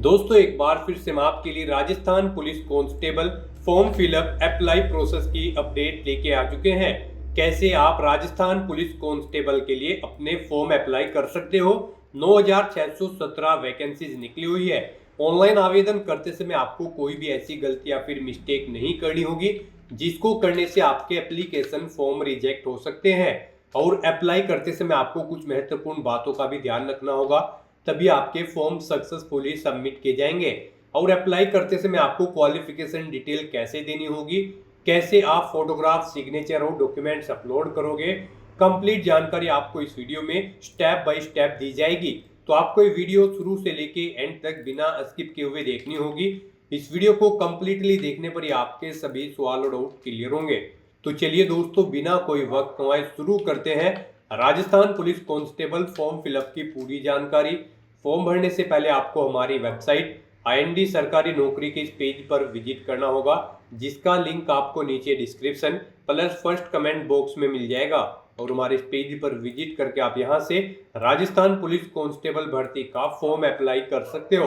दोस्तों एक बार फिर से मैं आपके लिए Rajasthan police constable form fill up apply process की अपडेट लेके आ चुके हैं। कैसे आप राजस्थान पुलिस कांस्टेबल के लिए अपने फॉर्म अप्लाई कर सकते हो। 9617 वैकेंसीज निकली हुई है। ऑनलाइन आवेदन करते समय आपको कोई भी ऐसी गलती या फिर मिस्टेक नहीं करनी होगी जिसको करने से आपके एप्लीकेशन फॉर्म रिजेक्ट हो सकते हैं। और अप्लाई करते समय आपको कुछ महत्वपूर्ण बातों का भी ध्यान रखना होगा, तभी आपके फॉर्म सक्सेसफुली सबमिट किए जाएंगे। और अप्लाई करते समय आपको क्वालिफिकेशन डिटेल कैसे देनी होगी, कैसे आप फोटोग्राफ, सिग्नेचर और डॉक्यूमेंट्स अपलोड करोगे, कंप्लीट जानकारी आपको इस वीडियो में स्टेप बाय स्टेप दी जाएगी। तो आपको ये वीडियो शुरू से लेके एंड तक बिना स्किप किए हुए देखनी होगी। इस वीडियो को कंप्लीटली देखने पर ही आपके सभी सवाल और डाउट क्लियर होंगे। तो चलिए दोस्तों, बिना कोई वक्त गंवाए शुरू करते हैं Rajasthan police constable form fill up की पूरी जानकारी। फॉर्म भरने से पहले आपको हमारी वेबसाइट IND सरकारी नौकरी के इस पेज पर विजिट करना होगा, जिसका लिंक आपको नीचे description plus first comment box में मिल जाएगा। और हमारे इस पेज पर विजिट करके आप यहां से राजस्थान पुलिस कांस्टेबल भर्ती का फॉर्म अप्लाई कर सकते हो।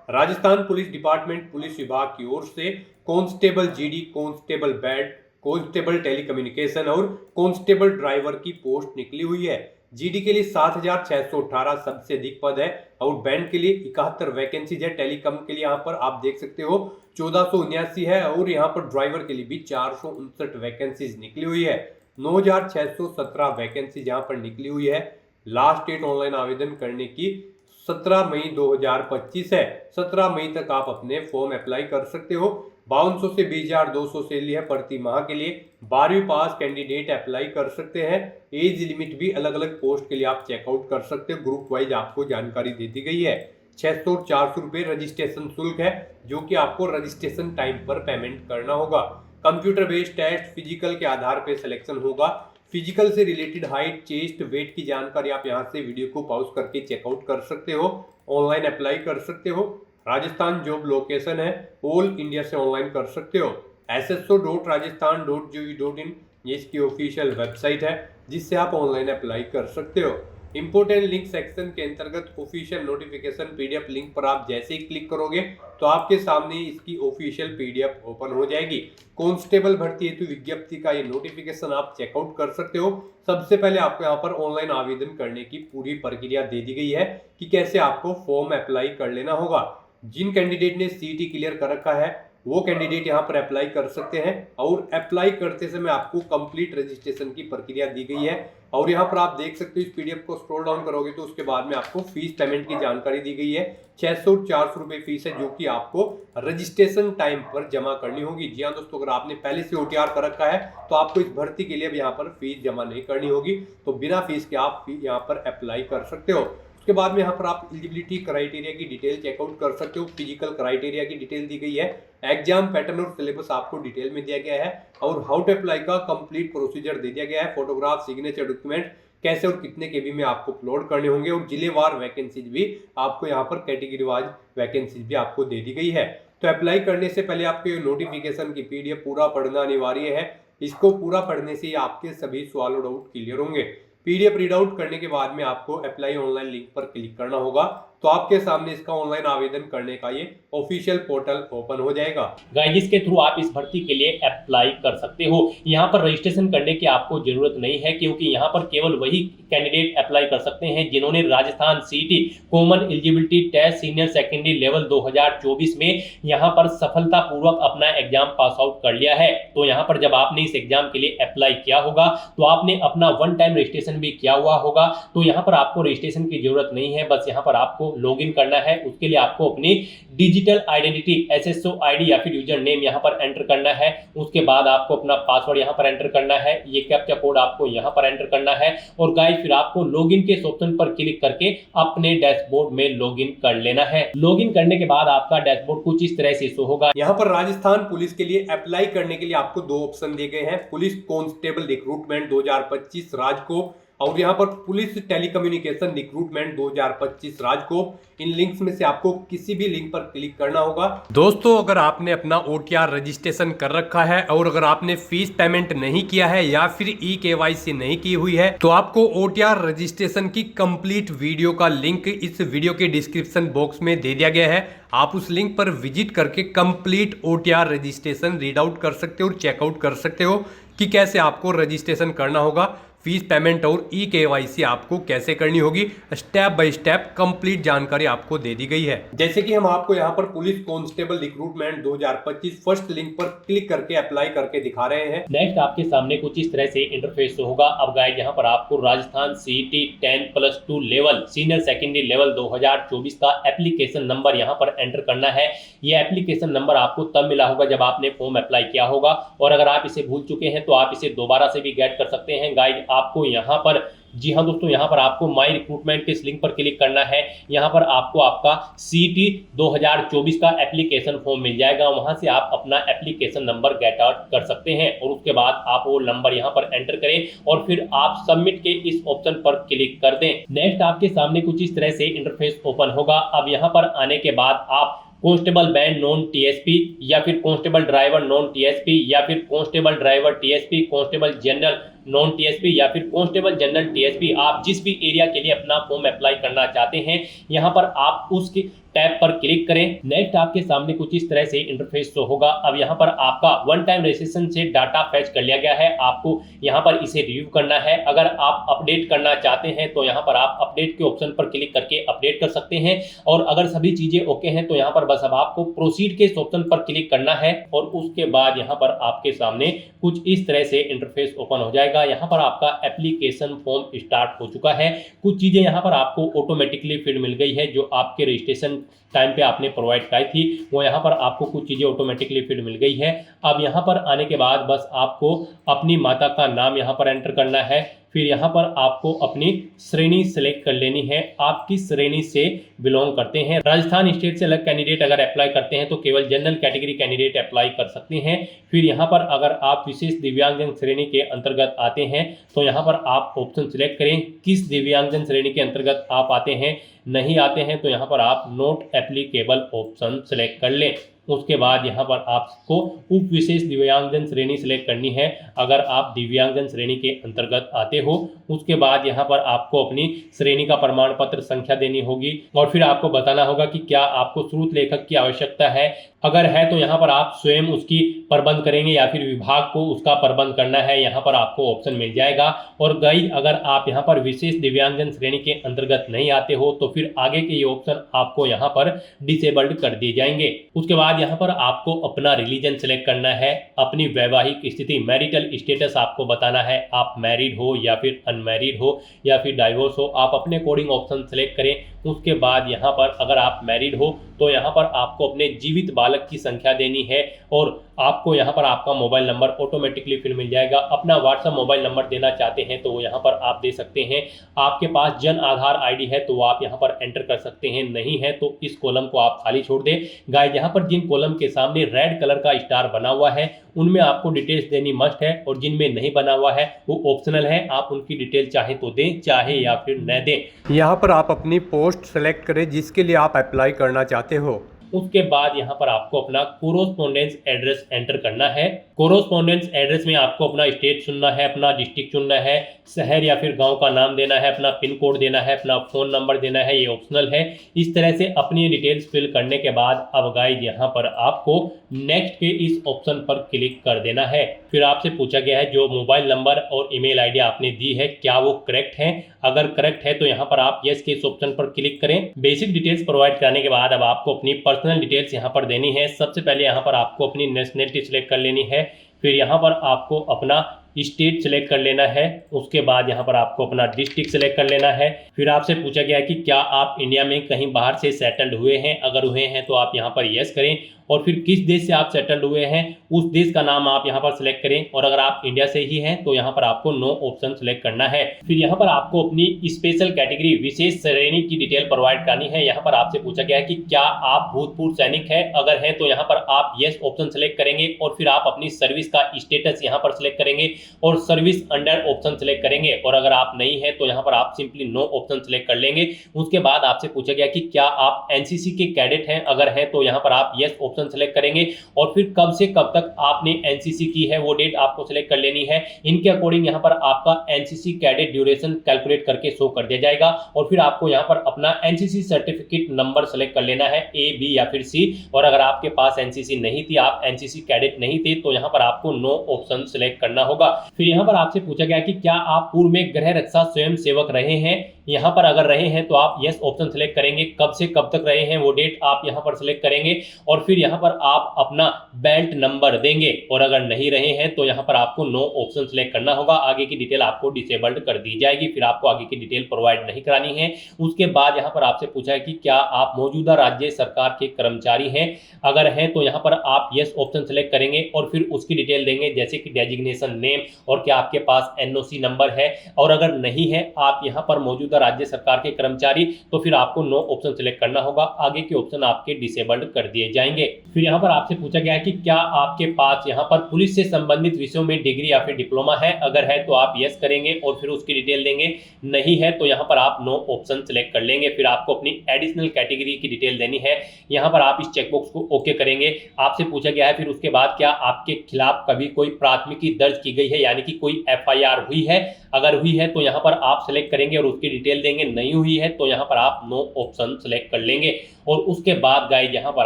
राजस्थान पुलिस डिपार्टमेंट पुलिस विभाग की ओर से constable GD, constable bad, constable telecommunication और कांस्टेबल ड्राइवर की पोस्ट निकली हुई है। GD के लिए 7618 सबसे अधिक पद है और बैंड के लिए 71 वैकेंसीज है। टेलीकॉम के लिए यहाँ पर आप देख सकते हो 1479 है और यहाँ पर ड्राइवर के लिए भी 459 वैकेंसीज निकली हुई है। 9617 वैकेंसीज यहाँ पर निकली हुई है। लास्ट डेट ऑनलाइन आवेदन करने की 17 मई 2025 है। 17 मई तक आप अपने फॉर्म अप्लाई कर सकते हो। 5200 से 20,200 सैलरी है प्रति माह के लिए। 12वीं पास कैंडिडेट अप्लाई कर सकते हैं। एज लिमिट भी अलग अलग पोस्ट के लिए आप चेकआउट कर सकते हो। ग्रुप वाइज आपको जानकारी दे दी गई है। 600 और 400 रुपये रजिस्ट्रेशन शुल्क है, जो कि आपको रजिस्ट्रेशन टाइम पर पेमेंट करना होगा। कंप्यूटर बेस्ड टेस्ट, फिजिकल के आधार पर सिलेक्शन होगा। फिजिकल से रिलेटेड हाइट, चेस्ट, वेट की जानकारी आप यहाँ से वीडियो को पॉज करके चेकआउट कर सकते हो। ऑनलाइन अप्लाई कर सकते हो। राजस्थान जॉब लोकेशन है, ऑल इंडिया से ऑनलाइन कर सकते हो। sso.rajasthan.gov.in ये इसकी ऑफिशियल वेबसाइट है, जिससे आप ऑनलाइन अप्लाई कर सकते हो। इंपोर्टेंट लिंक सेक्शन के अंतर्गत ऑफिशियल नोटिफिकेशन PDF लिंक पर आप जैसे ही क्लिक करोगे तो आपके सामने इसकी ऑफिशियल PDF ओपन हो जाएगी। कांस्टेबल भर्ती हेतु विज्ञप्ति का ये नोटिफिकेशन आप चेकआउट कर सकते हो। सबसे पहले आपको यहाँ पर ऑनलाइन आवेदन करने की पूरी प्रक्रिया दे दी गई है कि कैसे आपको फॉर्म अप्लाई कर लेना होगा। जिन कैंडिडेट ने CT क्लियर कर रखा है वो कैंडिडेट यहाँ पर अप्लाई कर सकते हैं। और अप्लाई करते समय आपको कंप्लीट रजिस्ट्रेशन की प्रक्रिया दी गई है। और यहाँ पर आप देख सकते हो, इस PDF को स्क्रॉल डाउन करोगे तो उसके बाद में आपको फीस पेमेंट की जानकारी दी गई है। 600 और 400 रुपये फीस है, जो कि आपको रजिस्ट्रेशन टाइम पर जमा करनी होगी। जी हाँ दोस्तों, अगर आपने पहले से OTR कर रखा है तो आपको इस भर्ती के लिए अब यहाँ पर फीस जमा नहीं करनी होगी। तो बिना फीस के आप यहाँ पर अप्लाई कर सकते हो। उसके बाद में यहाँ पर आप एलिजिबिलिटी क्राइटेरिया की डिटेल चेकआउट कर सकते हो। फिजिकल क्राइटेरिया की डिटेल दी गई है। एग्जाम पैटर्न और सिलेबस आपको डिटेल में दिया गया है। और हाउ टू अप्लाई का कंप्लीट प्रोसीजर दे दिया गया है। फोटोग्राफ, सिग्नेचर, डॉक्यूमेंट कैसे और कितने KB में आपको अपलोड करने होंगे। और जिलेवार वैकेंसीज भी आपको यहाँ पर कैटेगरी वाइज वैकेंसीज भी आपको दे दी गई है। तो अप्लाई करने से पहले आपके नोटिफिकेशन की PDF पूरा पढ़ना अनिवार्य है। इसको पूरा पढ़ने से ही आपके सभी सवाल और डाउट क्लियर होंगे। PDF रीड आउट करने के बाद में आपको अप्लाई ऑनलाइन लिंक पर क्लिक करना होगा, तो आपके सामने इसका ऑनलाइन आवेदन करने का ये ऑफिशियल पोर्टल ओपन हो जाएगा। गाइस, जिसके थ्रू आप इस भर्ती के लिए अप्लाई कर सकते हो। यहाँ पर रजिस्ट्रेशन करने की आपको जरूरत नहीं है, क्योंकि यहाँ पर केवल वही कैंडिडेट अप्लाई कर सकते हैं जिन्होंने Rajasthan CT common eligibility test senior secondary level 2024 में यहाँ पर सफलतापूर्वक अपना एग्जाम पास आउट कर लिया है। तो यहाँ पर जब आपने इस एग्जाम के लिए अप्लाई किया होगा तो आपने अपना 1 टाइम रजिस्ट्रेशन भी किया हुआ होगा। तो यहाँ पर आपको रजिस्ट्रेशन की जरूरत नहीं है, बस यहाँ पर आपको लॉगिन करना है। उसके लिए आपको अपनी डिजिटल आइडेंटिटी SSO ID या फिर यूजर नेम यहाँ पर एंटर करना है। उसके बाद आपको अपना पासवर्ड यहाँ पर एंटर करना है। ये कैप्चा कोड आपको यहाँ पर एंटर करना है। और गाइस, फिर आपको लॉगिन के ऑप्शन पर क्लिक करके अपने डैशबोर्ड में लॉगिन कर लेना है। लॉगिन करने के बाद आपका डैशबोर्ड कुछ इस तरह से शो होगा। यहाँ पर राजस्थान पुलिस के लिए अप्लाई करने के लिए आपको 2 ऑप्शन दिए गए हैं। पुलिस कांस्टेबल रिक्रूटमेंट 2025 राज को और यहाँ पर पुलिस टेलीकम्युनिकेशन रिक्रूटमेंट 2025 राजकोप, इन लिंक्स में से आपको किसी भी लिंक पर क्लिक करना होगा। दोस्तों, अगर आपने अपना OTR रजिस्ट्रेशन कर रखा है और अगर आपने फीस पेमेंट नहीं किया है या फिर eKYC नहीं की हुई है तो आपको OTR रजिस्ट्रेशन की कंप्लीट वीडियो का लिंक इस वीडियो के डिस्क्रिप्शन बॉक्स में दे दिया गया है। आप उस लिंक पर विजिट करके complete OTR registration read out कर सकते हो और चेकआउट कर सकते हो कि कैसे आपको रजिस्ट्रेशन करना होगा, फीस पेमेंट और eKYC आपको कैसे करनी होगी। स्टेप बाय स्टेप कंप्लीट जानकारी आपको दे दी गई है। जैसे कि हम आपको यहाँ पर police constable recruitment 2025 first link पर क्लिक करके अप्लाई करके दिखा रहे हैं। नेक्स्ट आपके सामने कुछ इस तरह से इंटरफेस होगा। अब गाइस यहाँ पर आपको Rajasthan CET 10+2 level senior secondary level 2024 का एप्लीकेशन नंबर यहाँ पर एंटर करना है। ये एप्लीकेशन नंबर आपको तब मिला होगा जब आपने फॉर्म अप्लाई किया होगा, और अगर आप इसे भूल चुके हैं तो आप इसे दोबारा से भी गेट कर सकते हैं। गाइस आपको यहाँ पर, जी हाँ दोस्तों, यहाँ पर आपको माई रिक्रूटमेंट के इस लिंक पर क्लिक करना है। यहाँ पर आपको आपका CET 2024 का एप्लीकेशन फॉर्म मिल जाएगा। वहां से आप अपना एप्लीकेशन नंबर गेट आउट कर सकते हैं और उसके बाद आप वो नंबर यहाँ पर एंटर करें और फिर आप सबमिट के इस ऑप्शन पर क्लिक कर दें। नेक्स्ट आपके सामने कुछ इस तरह से इंटरफेस ओपन होगा। अब यहाँ पर आने के बाद आप कांस्टेबल बैंड नॉन TSP या फिर कांस्टेबल ड्राइवर नॉन TSP या फिर constable driver TSP, constable general non TSP या फिर कांस्टेबल जनरल TSP, आप जिस भी एरिया के लिए अपना फॉर्म अप्लाई करना चाहते हैं यहाँ पर आप उसके टैब पर क्लिक करें। नेक्स्ट आपके सामने कुछ इस तरह से इंटरफेस शो होगा। अब यहाँ पर आपका वन टाइम रजिस्ट्रेशन से डाटा फैच कर लिया गया है, आपको यहाँ पर इसे रिव्यू करना है। अगर आप अपडेट करना चाहते हैं तो यहाँ पर आप अपडेट के ऑप्शन पर क्लिक करके अपडेट कर सकते हैं, और अगर सभी चीजें ओके हैं तो यहाँ पर बस अब आपको प्रोसीड के इस ऑप्शन पर क्लिक करना है और उसके बाद यहाँ पर आपके सामने कुछ इस तरह से इंटरफेस ओपन हो जाएगा। यहाँ पर आपका एप्लीकेशन फॉर्म स्टार्ट हो चुका है। कुछ चीजें यहाँ पर आपको ऑटोमेटिकली फिल मिल गई है जो आपके रजिस्ट्रेशन टाइम पे आपने प्रोवाइड कराई थी, वो यहाँ पर आपको कुछ चीजें ऑटोमेटिकली फिल मिल गई है। अब यहाँ पर आने के बाद बस आपको अपनी माता का नाम यहाँ पर एंटर करना है। फिर यहाँ पर आपको अपनी श्रेणी सिलेक्ट कर लेनी है, आप किस श्रेणी से बिलोंग करते हैं। राजस्थान स्टेट से अलग कैंडिडेट अगर अप्लाई करते हैं तो केवल जनरल कैटेगरी कैंडिडेट अप्लाई कर सकते हैं। फिर यहाँ पर अगर आप विशेष दिव्यांगजन श्रेणी के अंतर्गत आते हैं तो यहाँ पर आप ऑप्शन सिलेक्ट करें किस दिव्यांगजन श्रेणी के अंतर्गत आप आते हैं। नहीं आते हैं तो यहाँ पर आप नॉट एप्लीकेबल ऑप्शन सिलेक्ट कर लें। उसके बाद यहाँ पर आपको उप विशेष दिव्यांगजन श्रेणी सिलेक्ट करनी है अगर आप दिव्यांगजन श्रेणी के अंतर्गत आते हो। उसके बाद यहाँ पर आपको अपनी श्रेणी का प्रमाण पत्र संख्या देनी होगी और फिर आपको बताना होगा कि क्या आपको स्रोत लेखक की आवश्यकता है। अगर है तो यहाँ पर आप स्वयं उसकी प्रबंध करेंगे या फिर विभाग को उसका प्रबंध करना है, यहाँ पर आपको ऑप्शन मिल जाएगा। और गाइस अगर आप यहाँ पर विशेष दिव्यांगजन श्रेणी के अंतर्गत नहीं आते हो तो फिर आगे के ये ऑप्शन आपको यहाँ पर डिसेबल्ड कर दिए जाएंगे। उसके बाद यहाँ पर आपको अपना रिलीजन सिलेक्ट करना है, अपनी वैवाहिक स्थिति मैरिटल स्टेटस आपको बताना है, आप मैरिड हो या फिर अनमैरिड हो या फिर डाइवोर्स हो, आप अपने अकॉर्डिंग ऑप्शन सेलेक्ट करें। उसके बाद यहाँ पर अगर आप मैरिड हो तो यहाँ पर आपको अपने जीवित बालक की संख्या देनी है और आपको यहाँ पर आपका मोबाइल नंबर ऑटोमेटिकली फिर मिल जाएगा। अपना व्हाट्सएप मोबाइल नंबर देना चाहते हैं तो वो यहाँ पर आप दे सकते हैं। आपके पास जन आधार ID है तो वो आप यहाँ पर एंटर कर सकते हैं, नहीं है तो इस कॉलम को आप खाली छोड़ दें। गाइस यहाँ पर जिन कॉलम के सामने रेड कलर का स्टार बना हुआ है उनमें आपको डिटेल्स देनी मस्ट है और जिनमें नहीं बना हुआ है वो ऑप्शनल है, आप उनकी डिटेल चाहे तो दें चाहे या फिर न दें। यहाँ पर आप अपनी पोस्ट सेलेक्ट करें जिसके लिए आप अप्लाई करना चाहते हो। उसके बाद यहाँ पर आपको अपना कोरोस्पोंडेंस एड्रेस एंटर करना है। कोरोस्पोंडेंस एड्रेस में आपको अपना स्टेट चुनना है, अपना डिस्ट्रिक्ट चुनना है, शहर या फिर गांव का नाम देना है, अपना पिन कोड देना है, अपना फ़ोन नंबर देना है, ये ऑप्शनल है। इस तरह से अपनी डिटेल्स फिल करने के बाद अब गाइस यहाँ पर आपको नेक्स्ट के इस ऑप्शन पर क्लिक कर देना है। फिर आपसे पूछा गया है जो मोबाइल नंबर और ईमेल ID आपने दी है क्या वो करेक्ट है। अगर करेक्ट है तो यहाँ पर आप यस के इस ऑप्शन पर क्लिक करें। बेसिक डिटेल्स प्रोवाइड कराने के बाद अब आपको अपनी पर्सनल डिटेल्स यहाँ पर देनी है। सबसे पहले यहाँ पर आपको अपनी नेशनलिटी सिलेक्ट कर लेनी है, फिर यहाँ पर आपको अपना स्टेट सेलेक्ट कर लेना है, उसके बाद यहाँ पर आपको अपना डिस्ट्रिक्ट सेलेक्ट कर लेना है। फिर आपसे पूछा गया है कि क्या आप इंडिया में कहीं बाहर से सेटल्ड हुए हैं, अगर हुए हैं तो आप यहाँ पर यस करें और फिर किस देश से आप सेटल्ड हुए हैं उस देश का नाम आप यहाँ पर सिलेक्ट करें और अगर आप इंडिया से ही हैं तो यहाँ पर आपको नो ऑप्शन सिलेक्ट करना है। फिर यहाँ पर आपको अपनी स्पेशल कैटेगरी विशेष श्रेणी की डिटेल प्रोवाइड करनी है। यहाँ पर आपसे पूछा गया है कि क्या आप भूतपूर्व सैनिक है, अगर है तो यहाँ पर आप यस ऑप्शन सेलेक्ट करेंगे और फिर आप अपनी सर्विस का स्टेटस यहाँ पर सिलेक्ट करेंगे। और सर्विस अंडर ऑप्शन सेलेक्ट करेंगे, और अगर आप नहीं है तो यहाँ पर आप सिंपली नो ऑप्शन सेलेक्ट कर लेंगे। उसके बाद आपसे पूछा गया कि क्या आप एनसीसी के कैडेट हैं, अगर हैं तो यहाँ पर आप यस ऑप्शन सेलेक्ट करेंगे, और फिर कब से कब तक आपने एनसीसी की है वो डेट आपको सेलेक्ट कर लेनी है। इनके अकॉर्डिंग यहाँ पर आपका एनसीसी कैडेट ड्यूरेशन कैलकुलेट करके शो कर दिया जाएगा, और फिर आपको यहाँ पर अपना एनसीसी सर्टिफिकेट नंबर सेलेक्ट कर लेना है, ए, बी या फिर सी। और अगर आपके पास एनसीसी नहीं थी, आप एनसीसी कैडेट नहीं थे, तो यहाँ पर आपको नो ऑप्शन सेलेक्ट करना होगा। फिर यहाँ पर आपसे पूछा गया कि क्या आप पूर्व में गृह रक्षा स्वयं सेवक रहे हैं, यहाँ पर अगर रहे हैं तो आप यस ऑप्शन सेलेक्ट करेंगे, कब से कब तक रहे हैं वो डेट आप यहाँ पर सेलेक्ट करेंगे, और फिर यहाँ पर आप अपना बेल्ट नंबर देंगे, और अगर नहीं रहे हैं तो यहाँ पर आपको नो ऑप्शन सेलेक्ट करना होगा। आगे की डिटेल आपको डिसेबल्ड कर दी जाएगी, फिर आपको आगे की डिटेल प्रोवाइड नहीं करानी है। उसके बाद यहाँ पर आपसे पूछा है कि क्या आप मौजूदा राज्य सरकार के कर्मचारी हैं, अगर हैं तो यहाँ पर आप यस ऑप्शन सेलेक्ट करेंगे, और फिर उसकी डिटेल देंगे जैसे कि डेजिग्नेशन नेम, और क्या आपके पास एनओसी नंबर है, और अगर नहीं है आप यहाँ पर मौजूदा राज्य सरकार के कर्मचारी, तो फिर आपको नो ऑप्शन सेलेक्ट करना होगा। आगे के ऑप्शन आपके डिसेबल्ड कर दिए जाएंगे। फिर यहाँ पर आपसे पूछा गया है कि क्या आपके पास यहाँ पर पुलिस से संबंधित विषयों में डिग्री या फिर डिप्लोमा है, अगर है तो आप यस करेंगे और फिर उसकी डिटेल देंगे, नहीं है तो यहाँ पर आप नो ऑप्शन सेलेक्ट कर लेंगे। फिर आपको अपनी एडिशनल कैटेगरी की डिटेल देनी है, यहाँ पर आप इस चेकबॉक्स को ओके करेंगे। आपसे पूछा गया है फिर उसके बाद क्या आपके खिलाफ कभी कोई प्राथमिकी दर्ज की गई है, यानी कि कोई एफआईआर हुई है, अगर हुई है तो यहाँ पर आप सेलेक्ट करेंगे और उसकी डिटेल देंगे, नहीं हुई है तो यहाँ पर आप नो ऑप्शन सेलेक्ट कर लेंगे। और उसके बाद गाइस यहाँ पर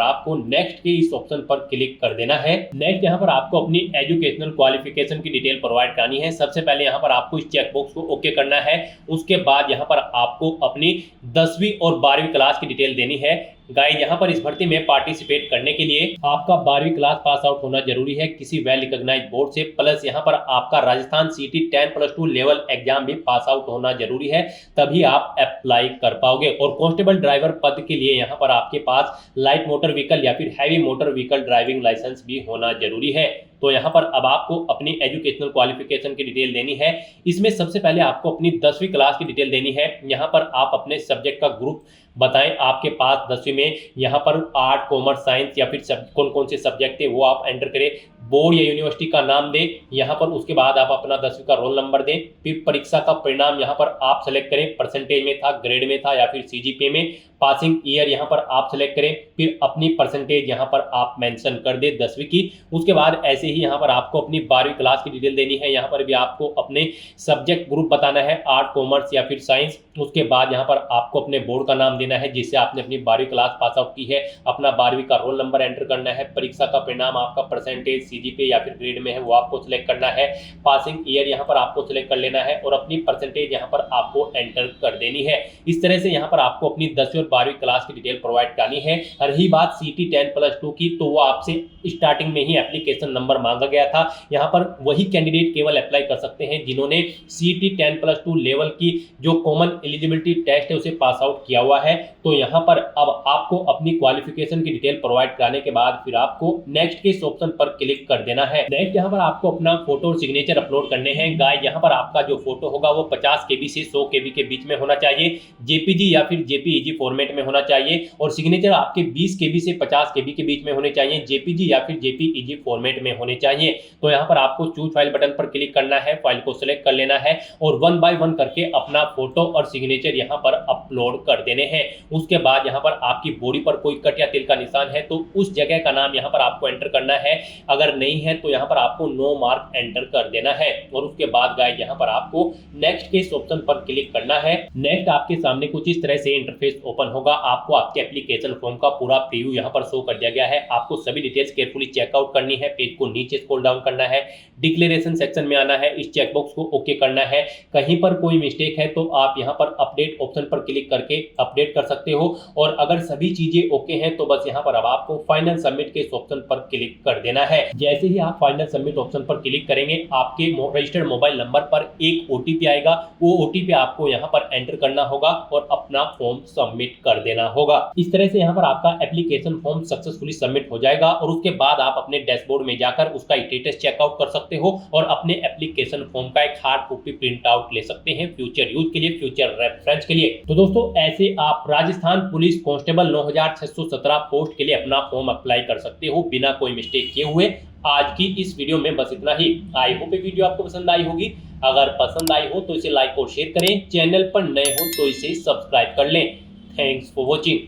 आपको नेक्स्ट के इस ऑप्शन पर क्लिक कर देना है। नेक्स्ट यहाँ पर आपको अपनी एजुकेशनल क्वालिफिकेशन की डिटेल प्रोवाइड करनी है। सबसे पहले यहाँ पर आपको इस चेकबॉक्स को ओके करना है। उसके बाद यहाँ पर आपको अपनी 10वीं और 12वीं क्लास की डिटेल देनी है। गाइस यहाँ पर इस भर्ती में पार्टिसिपेट करने के लिए आपका 12वीं क्लास पास आउट होना जरूरी है किसी वेल रिकॉग्नाइज्ड बोर्ड से, प्लस यहाँ पर आपका राजस्थान सीटी 10+2 लेवल एग्जाम भी पास आउट होना जरूरी है, तभी आप अप्लाई कर पाओगे। और कांस्टेबल ड्राइवर पद के लिए यहाँ पर आपके पास लाइट मोटर व्हीकल या फिर heavy motor vehicle driving licence भी होना जरूरी है। तो यहाँ पर अब आपको अपनी एजुकेशनल क्वालिफिकेशन की डिटेल देनी है। इसमें सबसे पहले आपको अपनी 10वीं क्लास की डिटेल देनी है। यहाँ पर आप अपने सब्जेक्ट का ग्रुप बताएं, आपके पास 10वीं में यहाँ पर आर्ट, कॉमर्स, साइंस या फिर कौन कौन से सब्जेक्ट थे वो आप एंटर करें। बोर्ड या यूनिवर्सिटी का नाम दें यहाँ पर। उसके बाद आप अपना 10वीं का रोल नंबर दें। फिर परीक्षा का परिणाम यहाँ पर आप सेलेक्ट करें, परसेंटेज में था, ग्रेड में था या फिर सीजीपीए में। पासिंग ईयर यहाँ पर आप सेलेक्ट करें, फिर अपनी परसेंटेज यहाँ पर आप मेंशन कर दें 10वीं की। उसके बाद ऐसे ही यहाँ पर आपको अपनी 12वीं क्लास की डिटेल देनी है। यहाँ पर भी आपको अपने सब्जेक्ट ग्रुप बताना है, आर्ट, कॉमर्स या फिर साइंस। उसके बाद यहाँ पर आपको अपने बोर्ड का नाम देना है जिससे आपने अपनी 12वीं क्लास पास आउट की है। अपना 12वीं का रोल नंबर एंटर करना है। परीक्षा का परिणाम आपका परसेंटेज, सीजीपीए या फिर ग्रेड में है वो आपको सिलेक्ट करना है। पासिंग ईयर यहाँ पर आपको सिलेक्ट कर लेना है और अपनी परसेंटेज यहाँ पर आपको एंटर कर देनी है। इस तरह से यहाँ पर आपको अपनी 10वीं और 12वीं क्लास की डिटेल प्रोवाइड करनी है। रही बात सीटी 10+2 की, तो वो आपसे स्टार्टिंग में ही एप्लीकेशन नंबर मांगा गया था। यहाँ पर वही कैंडिडेट केवल अप्लाई कर सकते हैं जिन्होंने सीटी 10+2 लेवल की जो कॉमन एलिजिबिलिटी टेस्ट है उसे पास आउट किया हुआ है। तो यहाँ पर अब आपको अपनी क्वालिफिकेशन की डिटेल प्रोवाइड कराने के बाद फिर आपको नेक्स्ट के इस ऑप्शन पर क्लिक कर देना है। नेक्स्ट यहाँ पर आपको अपना फोटो और सिग्नेचर अपलोड करने हैं। गाइस यहाँ पर आपका जो फोटो होगा वो 50 KB से 100 KB के बीच में होना चाहिए, जेपीजी या फिर जेपीईजी फॉर्मेट में होना चाहिए, और सिग्नेचर आपके 20 KB से 50 KB के बीच में होने चाहिए, जेपीजी या फिर जेपीईजी फॉर्मेट में होने चाहिए। तो यहाँ पर आपको चूज फाइल बटन पर क्लिक करना है, फाइल को सिलेक्ट कर लेना है और 1 बाय 1 करके अपना फोटो और सिग्नेचर यहाँ पर अपलोड कर देने हैं। उसके बाद यहाँ पर आपकी बॉडी पर कोई कट या तिल का निशान है तो उस जगह का नाम यहाँ पर आपको एंटर करना है, अगर नहीं है तो यहाँ पर आपको नो मार्क एंटर कर देना है। और उसके बाद गाइस यहाँ पर आपको नेक्स्ट के इस ऑप्शन पर क्लिक करना है। नेक्स्ट आपके सामने कुछ इस तरह से इंटरफेस ओपन होगा। आपको आपके एप्लीकेशन फॉर्म का पूरा प्रीव्यू यहाँ पर शो कर दिया गया है। आपको सभी डिटेल्स केयरफुली चेकआउट करनी है, पेज को नीचे स्क्रॉल डाउन करना है, डिक्लेरेशन सेक्शन में आना है, इस चेकबॉक्स को ओके करना है। कहीं पर कोई मिस्टेक है तो आप यहाँ पर अपडेट ऑप्शन पर क्लिक करके अपडेट कर सकते हो, और अगर सभी चीजें ओके हैं तो बस यहाँ पर अब आपको फाइनल सबमिट के इस ऑप्शन पर क्लिक कर देना है। जैसे ही आप फाइनल सबमिट ऑप्शन पर क्लिक करेंगे आपके रजिस्टर्ड मोबाइल नंबर पर एक ओटीपी आएगा। वो ओटीपी आपको यहाँ पर एंटर करना होगा और अपना फॉर्म सबमिट कर देना होगा। इस तरह से यहाँ पर आपका एप्लीकेशन फॉर्म सक्सेसफुली सबमिट हो जाएगा और उसके बाद आप अपने डैशबोर्ड में जाकर उसका स्टेटस चेकआउट कर सकते हो और अपने एप्लीकेशन फॉर्म का एक हार्ड कॉपी प्रिंट आउट ले सकते हैं फ्यूचर यूज के लिए, फ्यूचर रेफरेंस के लिए। तो दोस्तों ऐसे आप राजस्थान पुलिस कांस्टेबल 9617 पोस्ट के लिए अपना फॉर्म अप्लाई कर सकते हो बिना कोई मिस्टेक किए हुए। आज की इस वीडियो में बस इतना ही। आई होप ये वीडियो आपको पसंद आई होगी। अगर पसंद आई हो तो इसे लाइक और शेयर करें। चैनल पर नए हो तो इसे सब्सक्राइब कर लें। Thanks for watching.